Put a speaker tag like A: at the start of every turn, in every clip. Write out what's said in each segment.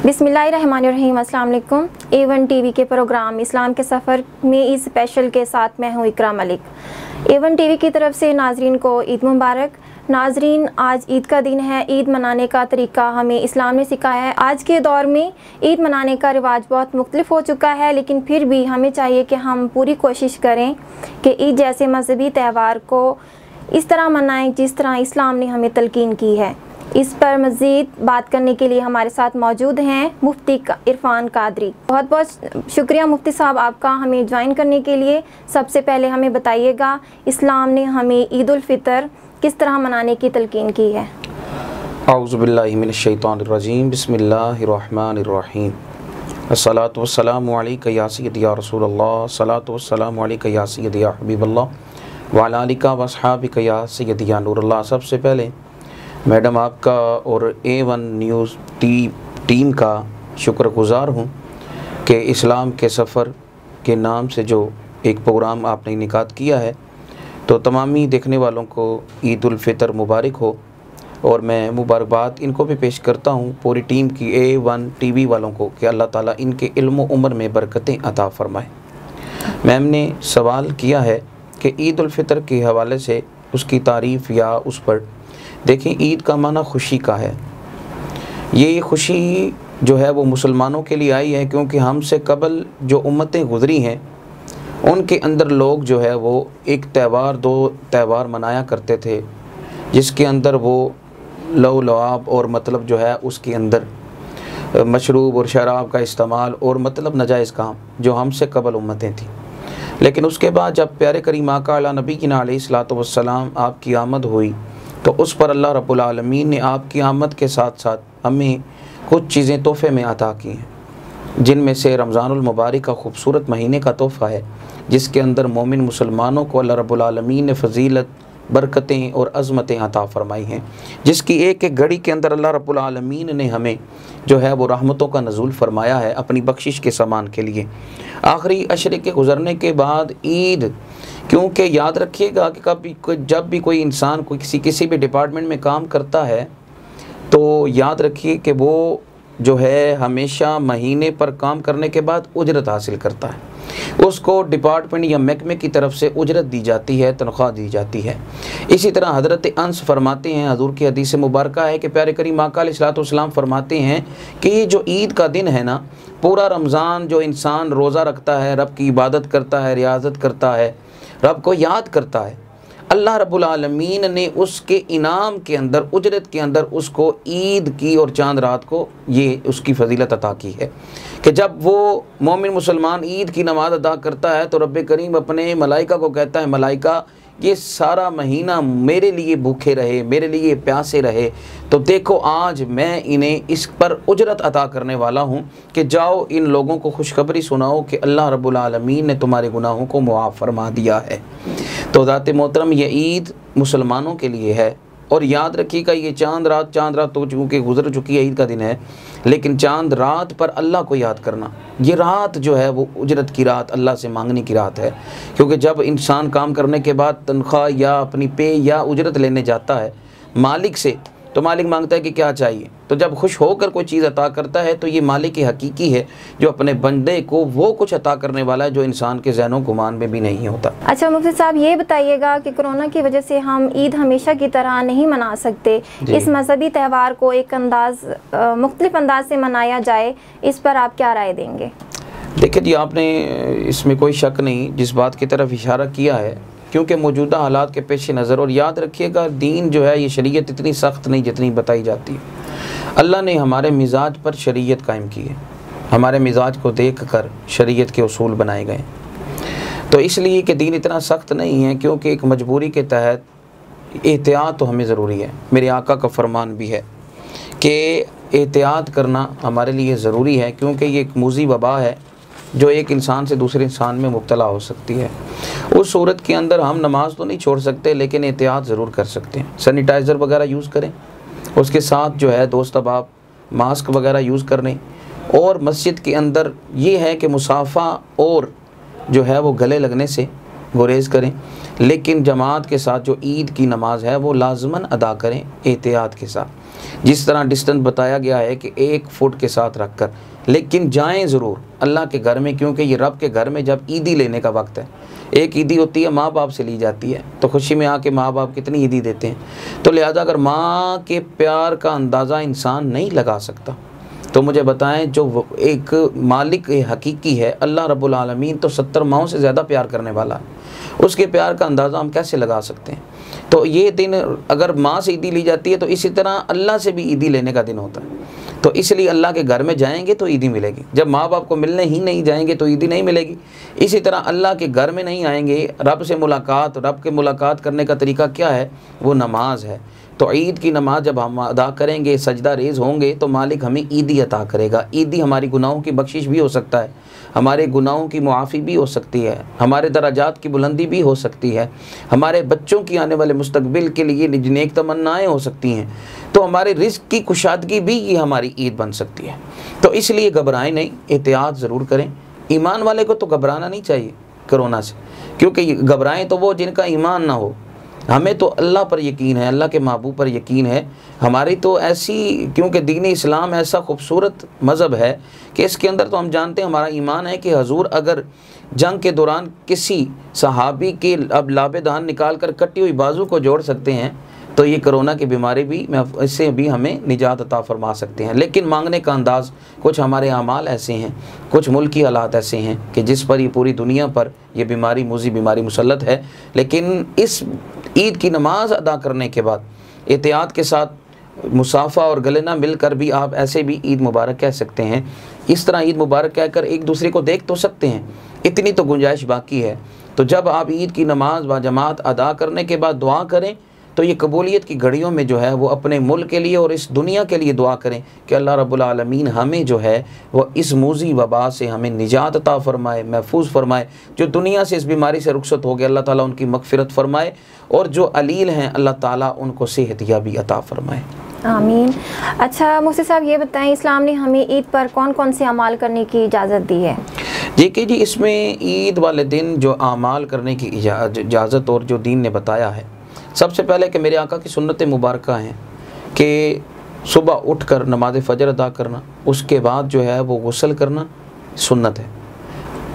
A: बिस्मिल्लाहिर्रहमानिर्रहीम। अस्सलाम वालेकुम। A1 टीवी के प्रोग्राम इस्लाम के सफ़र में ईद स्पेशल के साथ मैं हूँ इकरा मलिक। A1 टीवी की तरफ से नाजरीन को ईद मुबारक। नाजरीन, आज ईद का दिन है। ईद मनाने का तरीका हमें इस्लाम ने सिखाया है। आज के दौर में ईद मनाने का रिवाज बहुत मुख्तलिफ हो चुका है, लेकिन फिर भी हमें चाहिए कि हम पूरी कोशिश करें कि ईद जैसे मजहबी त्यौहार को इस तरह मनाएं जिस तरह इस्लाम ने हमें तलकीन की है। इस पर मज़ीद बात करने के लिए हमारे साथ मौजूद हैं मुफ्ती इरफान कादरी। बहुत बहुत शुक्रिया मुफ्ती साहब आपका हमें ज्वाइन करने के लिए। सबसे पहले हमें बताइएगा, इस्लाम ने हमें ईद उल फितर किस तरह मनाने की तलकीन की है?
B: औज़ु बिल्लाहि मिनश शैतानिर रजीम, बिस्मिल्लाहिर्रहमानिर रहीम। अस्सलातु वस्सलामु अलैका या सय्यदी या रसूलल्लाह, अस्सलातु वस्सलामु अलैका या सय्यदी या हबीबल्लाह व अला आलिका व अस्हाबिका या सय्यदी या नूरल्लाह। सबसे पहले मैडम आपका और A1 न्यूज़ टीम का शुक्रगुज़ार हूँ कि इस्लाम के सफ़र के नाम से जो एक प्रोग्राम आपने इनेकाद किया है, तो तमामी देखने वालों को ईद उल फितर मुबारक हो। और मैं मुबारकबाद इनको भी पेश करता हूँ पूरी टीम की, A1 टीवी वालों को, कि अल्लाह ताला इनके इल्म व उम्र में बरकतें अता फ़रमाए। मैम ने सवाल किया है कि ईद उल फितर के हवाले से उसकी तारीफ़ या उस पर देखें। ईद का माना खुशी का है। ये खुशी जो है वो मुसलमानों के लिए आई है, क्योंकि हमसे कबल जो उम्मतें गुज़री हैं उनके अंदर लोग जो है वो एक त्यौहार, दो त्यौहार मनाया करते थे, जिसके अंदर वो लव लआब और मतलब जो है उसके अंदर मशरूब और शराब का इस्तेमाल और मतलब नाजायज़ काम जो हमसे कबल उम्मतें थीं। लेकिन उसके बाद जब प्यारे करीम आका अला नबी की अलैहिस्सलातु वस्सलाम आपकी आमद हुई, तो उस पर अल्लाह रब्बुल आलमीन ने आपकी आमद के साथ साथ हमें कुछ चीज़ें तोहफ़े में अता की हैं, जिनमें से रमज़ानुल मुबारक का खूबसूरत महीने का तोहफ़ा है, जिसके अंदर मोमिन मुसलमानों को अल्लाह रब्बुल आलमीन ने फ़जीलत, बरकतें और अज़मतें अता फ़रमाई हैं, जिसकी एक एक घड़ी के अंदर अल्लाह रब्बुल आलमीन ने हमें जो है वो रहमतों का नज़ूल फ़रमाया है अपनी बख्शिश के सामान के लिए। आखिरी अशरे के गुज़रने के बाद ईद, क्योंकि याद रखिएगा कि जब भी कोई इंसान किसी भी डिपार्टमेंट में काम करता है, तो याद रखिए कि वो जो है हमेशा महीने पर काम करने के बाद उजरत हासिल करता है। उसको डिपार्टमेंट या महकमे की तरफ से उजरत दी जाती है, तनख्वाह दी जाती है। इसी तरह हज़रत अनस फरमाते हैं, हज़ूर की हदीस मुबारका है कि प्यारे करीम आका अलैहिस्सलाम फरमाते हैं कि जो ईद का दिन है ना, पूरा रमज़ान जो इंसान रोज़ा रखता है, रब की इबादत करता है, रियाज़त करता है, रब को याद करता है, अल्लाह रब्बुल आलमीन ने उसके इनाम के अंदर, उजरत के अंदर उसको ईद की और चांद रात को ये उसकी फ़जीलत अता की है कि जब वो मोमिन मुसलमान ईद की नमाज़ अदा करता है तो रब्बे करीम अपने मलाइका को कहता है, मलाइका ये सारा महीना मेरे लिए भूखे रहे, मेरे लिए प्यासे रहे, तो देखो आज मैं इन्हें इस पर उजरत अता करने वाला हूँ कि जाओ इन लोगों को खुशखबरी सुनाओ कि अल्लाह रब्बुल आलमीन ने तुम्हारे गुनाहों को मुआफ़ फरमा दिया है। तो ज़ाते मोहतरम, ये ईद मुसलमानों के लिए है। और याद रखिएगा, ये चांद रात तो चूँकि गुजर चुकी है, ईद का दिन है, लेकिन चांद रात पर अल्लाह को याद करना, ये रात जो है वो उजरत की रात, अल्लाह से मांगने की रात है। क्योंकि जब इंसान काम करने के बाद तनख्वाह या अपनी पे या उजरत लेने जाता है मालिक से, तो मालिक मांगता है कि क्या चाहिए, तो जब खुश होकर कोई चीज़ अता करता है तो ये मालिक हकीकी है जो अपने बंदे को वो कुछ अता करने वाला है जो इंसान के ज़हनों गुमान में भी नहीं होता।
A: अच्छा मुफ्ती साहब, ये बताइएगा कि कोरोना की वजह से हम ईद हमेशा की तरह नहीं मना सकते, इस मजहबी त्यौहार को एक मुख्तलिफ अंदाज से मनाया जाए, इस पर आप क्या राय देंगे?
B: देखिए जी, आपने इसमें कोई शक नहीं जिस बात की तरफ इशारा किया है, क्योंकि मौजूदा हालात के पेश नज़र, और याद रखिएगा दीन जो है ये शरीयत इतनी सख्त नहीं जितनी बताई जाती है। अल्लाह ने हमारे मिजाज पर शरीयत कायम की है, हमारे मिजाज को देख कर शरीयत के उसूल बनाए गए। तो इसलिए कि दीन इतना सख्त नहीं है, क्योंकि एक मजबूरी के तहत एहतियात तो हमें ज़रूरी है। मेरे आका का फरमान भी है कि एहतियात करना हमारे लिए ज़रूरी है, क्योंकि ये एक मूज़ी वबा है जो एक इंसान से दूसरे इंसान में मुब्तला हो सकती है। उस सूरत के अंदर हम नमाज तो नहीं छोड़ सकते, लेकिन एहतियात ज़रूर कर सकते हैं। सैनिटाइज़र वगैरह यूज़ करें, उसके साथ जो है दोस्त अहबाब मास्क वगैरह यूज़ करने, और मस्जिद के अंदर ये है कि मुसाफ़ा और जो है वो गले लगने से गुरेज करें, लेकिन जमात के साथ जो ईद की नमाज़ है वो लाजमन अदा करें एहतियात के साथ। जिस तरह डिस्टेंस बताया गया है कि 1 फुट के साथ रख कर, लेकिन जाएं ज़रूर अल्लाह के घर में, क्योंकि ये रब के घर में जब ईदी लेने का वक्त है। एक ईदी होती है माँ बाप से ली जाती है, तो खुशी में आके माँ बाप कितनी ईदी देते हैं। तो लिहाजा अगर माँ के प्यार का अंदाज़ा इंसान नहीं लगा सकता तो मुझे बताएं, जो एक मालिक हकीकी है अल्लाह रब्बुल आलमीन, तो 70 माओं से ज़्यादा प्यार करने वाला है, उसके प्यार का अंदाज़ा हम कैसे लगा सकते हैं। तो ये दिन अगर माँ से ईदी ली जाती है तो इसी तरह अल्लाह से भी ईदी लेने का दिन होता है। तो इसलिए अल्लाह के घर में जाएंगे तो ईदी मिलेगी, जब माँ बाप को मिलने ही नहीं जाएंगे तो ईदी नहीं मिलेगी। इसी तरह अल्लाह के घर में नहीं आएंगे, रब से मुलाकात, रब के मुलाकात करने का तरीका क्या है, वो नमाज है। तो ईद की नमाज जब हम अदा करेंगे, सजदा रेज़ होंगे, तो मालिक हमें ईदी अता करेगा। ईदी हमारी गुनाहों की बख्शिश भी हो सकता है, हमारे गुनाहों की मुआफ़ी भी हो सकती है, हमारे दराजात की बुलंदी भी हो सकती है, हमारे बच्चों की आने वाले मुस्तकबिल के लिए नेक तमन्नाएँ हो सकती हैं, तो हमारे रिज़्क़ की कुशादगी भी ये हमारी ईद बन सकती है। तो इसलिए घबराएं नहीं, एहतियात ज़रूर करें। ईमान वाले को तो घबराना नहीं चाहिए कोरोना से, क्योंकि घबराएं तो वो जिनका ईमान ना हो। हमें तो अल्लाह पर यकीन है, अल्लाह के महबूब पर यकीन है। हमारी तो ऐसी, क्योंकि दीन इस्लाम ऐसा खूबसूरत मज़हब है कि इसके अंदर तो हम जानते हैं, हमारा ईमान है कि हजूर अगर जंग के दौरान किसी सहाबी के अब लाबेदान निकाल कर कटी हुई बाजू को जोड़ सकते हैं, तो ये कोरोना की बीमारी भी इससे भी हमें निजात अता फरमा सकते हैं। लेकिन मांगने का अंदाज़, कुछ हमारे अमाल ऐसे हैं, कुछ मुल्की हालात ऐसे हैं कि जिस पर ये पूरी दुनिया पर ये बीमारी, मूजी बीमारी मुसल्लत है। लेकिन इस ईद की नमाज अदा करने के बाद एहतियात के साथ मुसाफ़ा और गले ना मिलकर भी आप ऐसे भी ईद मुबारक कह सकते हैं। इस तरह ईद मुबारक कहकर एक दूसरे को देख तो सकते हैं, इतनी तो गुंजाइश बाकी है। तो जब आप ईद की नमाज व जमात अदा करने के बाद दुआ करें, तो ये कबूलियत की घड़ियों में जो है वो अपने मुल्क के लिए और इस दुनिया के लिए दुआ करें कि अल्लाह रब्बुल आलमीन हमें जो है वो इस मूजी वबा से हमें निजात अता फ़रमाए, महफूज फ़रमाए। जो दुनिया से इस बीमारी से रुखसत हो गए, अल्लाह ताला उनकी मग़फ़िरत फ़रमाए, और जो अलील हैं अल्लाह ताला उनको सेहतियाबी अता फ़रमाए।
A: आमीन। अच्छा मुफ्ती साहब, ये बताएं, इस्लाम ने हमें ईद पर कौन कौन से अमाल करने की इजाज़त दी है?
B: देखिए जी, इसमें ईद वाले दिन जो अमाल करने की इजाज़त और जो दीन ने बताया है, सबसे पहले कि मेरे आका की सुन्नत मुबारक हैं कि सुबह उठकर नमाज फ़जर अदा करना, उसके बाद जो है वो गुस्ल करना सुन्नत है,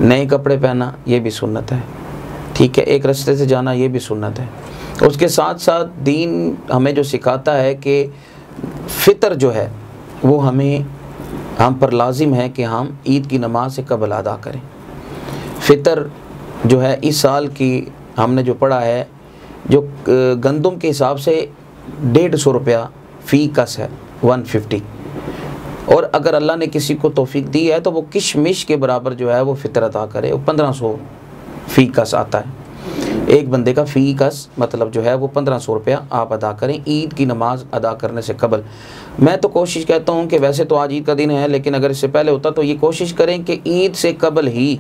B: नए कपड़े पहनना ये भी सुन्नत है, ठीक है, एक रास्ते से जाना ये भी सुन्नत है। उसके साथ साथ दीन हमें जो सिखाता है कि फ़ितर जो है वो हम पर लाजिम है कि हम ईद की नमाज से कबल अदा करें। फ़ितर जो है इस साल की हमने जो पढ़ा है, जो गंदम के हिसाब से 150 रुपया फ़ी कस है, 150, और अगर अल्लाह ने किसी को तौफीक दी है तो वो किशमिश के बराबर जो है वो फ़ितर अदा करे, वो 1500 फ़ी कस आता है। एक बंदे का फ़ी कस मतलब जो है वो 1500 रुपया आप अदा करें ईद की नमाज अदा करने से कबल। मैं तो कोशिश कहता हूँ कि वैसे तो आज ईद का दिन है, लेकिन अगर इससे पहले होता तो ये कोशिश करें कि ईद से कबल ही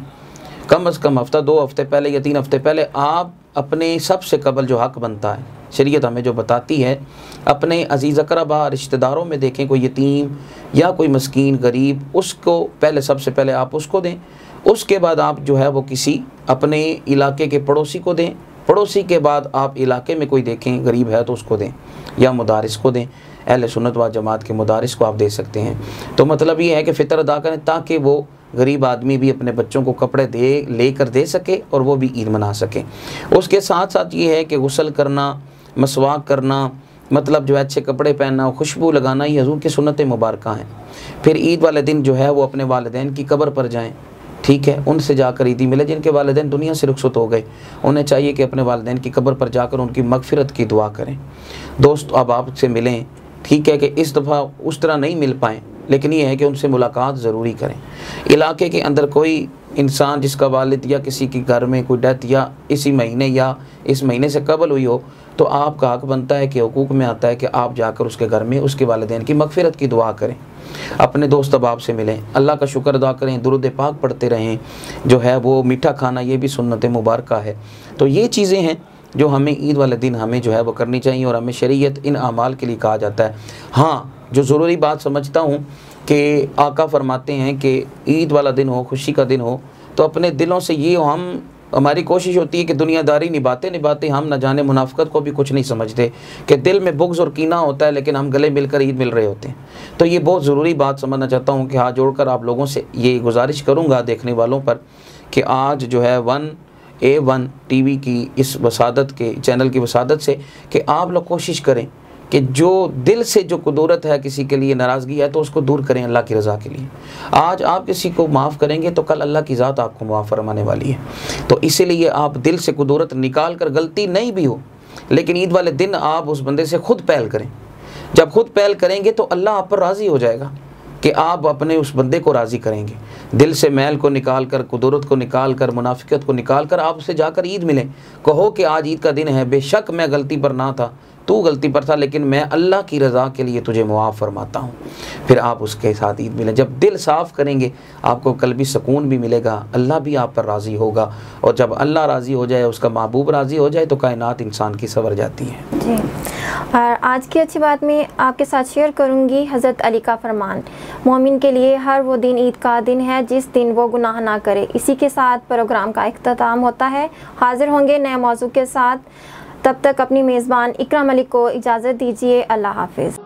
B: कम से कम हफ़्ता, 2 हफ़्ते पहले या 3 हफ़्ते पहले आप अपने सबसे कबल जो हक़ बनता है, शरीयत हमें जो बताती है, अपने अजीज़ अक़रबा रिश्तेदारों में देखें कोई यतीम या कोई मस्कीन गरीब, उसको पहले सबसे पहले आप उसको दें। उसके बाद आप जो है वो किसी अपने इलाके के पड़ोसी को दें, पड़ोसी के बाद आप इलाके में कोई देखें गरीब है तो उसको दें, या मुदारिस को दें, अहले सुन्नत व जमात के मुदारिस को आप दे सकते हैं। तो मतलब ये है कि फ़ितर अदा करें ताकि वो गरीब आदमी भी अपने बच्चों को कपड़े लेकर दे सके और वो भी ईद मना सके। उसके साथ साथ ये है कि गुस्ल करना, मसवाक करना, मतलब जो है अच्छे कपड़े पहनना, खुशबू लगाना, ये हजूर की सुन्नत मुबारक हैं। फिर ईद वाले दिन जो है वो अपने वालिदैन की कब्र पर जाएं, ठीक है, उनसे जाकर ईदी मिले। जिनके वालिदैन दुनिया से रुखसत हो गए, उन्हें चाहिए कि अपने वालिदैन की कब्र पर जाकर उनकी मग़फ़िरत की दुआ करें। दोस्त अब आपसे मिलें, ठीक है, कि इस दफ़ा उस तरह नहीं मिल पाएँ, लेकिन ये है कि उनसे मुलाकात ज़रूरी करें। इलाके के अंदर कोई इंसान जिसका वालिद या किसी के घर में कोई डेथ या इसी महीने या इस महीने से कबल हुई हो, तो आपका हक़ बनता है कि हुकूक में आता है कि आप जाकर उसके घर में उसके वालिदैन की मग़फ़िरत की दुआ करें। अपने दोस्त अहबाब से मिलें, अल्लाह का शुक्र अदा करें, दुरूद पाक पढ़ते रहें, जो है वो मीठा खाना ये भी सुन्नत मुबारक है। तो ये चीज़ें हैं जो हमें ईद वाले दिन हमें जो है वो करनी चाहिए, और हमें शरीयत इन अमाल के लिए कहा जाता है। हाँ, जो ज़रूरी बात समझता हूँ कि आका फरमाते हैं कि ईद वाला दिन हो, खुशी का दिन हो, तो अपने दिलों से ये हम हमारी कोशिश होती है कि दुनियादारी निभाते निभाते हम न जाने मुनाफ़िकत को भी कुछ नहीं समझते कि दिल में बुग़्ज़ और कीना होता है, लेकिन हम गले मिलकर ईद मिल रहे होते हैं। तो ये बहुत ज़रूरी बात समझना चाहता हूँ कि हाथ जोड़कर आप लोगों से ये गुजारिश करूँगा देखने वालों पर कि आज जो है 1A1 TV की इस वसादत के चैनल की वसादत से कि आप लोग कोशिश करें कि जो दिल से जो कुदरत है किसी के लिए नाराज़गी है तो उसको दूर करें अल्लाह की रज़ा के लिए। आज आप किसी को माफ़ करेंगे तो कल अल्लाह की ज़ात आपको माफ़ फरमाने वाली है। तो इसीलिए आप दिल से कुदरत निकाल कर, गलती नहीं भी हो लेकिन ईद वाले दिन आप उस बंदे से ख़ुद पहल करें। जब खुद पहल करेंगे तो अल्लाह आप पर राज़ी हो जाएगा कि आप अपने उस बंदे को राज़ी करेंगे। दिल से मैल को निकाल कर, कुदरत को निकाल कर, मुनाफिकत को निकाल कर आप उससे जाकर ईद मिलें। कहो कि आज ईद का दिन है, बेशक मैं गलती पर ना था, तू गलती पर था, लेकिन मैं अल्लाह की रज़ा के लिए तुझे मुआफ़ फरमाता हूँ। फिर आप उसके साथ ईद मिलें। जब दिल साफ़ करेंगे आपको कल्बी सुकून भी मिलेगा, अल्लाह भी आप पर राज़ी होगा। और जब अल्लाह राज़ी हो जाए, उसका महबूब राज़ी हो जाए तो कायनात इंसान की संवर जाती है।
A: जी, और आज की अच्छी बात में आपके साथ शेयर करूंगी हज़रत अली का फरमान, मोमिन के लिए हर वो दिन ईद का दिन है जिस दिन वो गुनाह ना करे। इसी के साथ प्रोग्राम का इख्तिताम होता है। हाजिर होंगे नए मौजू के साथ, तब तक अपनी मेज़बान इकरा मलिक को इजाज़त दीजिए। अल्लाह हाफिज़।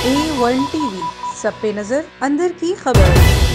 C: A1 TV, सब पे नजर, अंदर की खबर।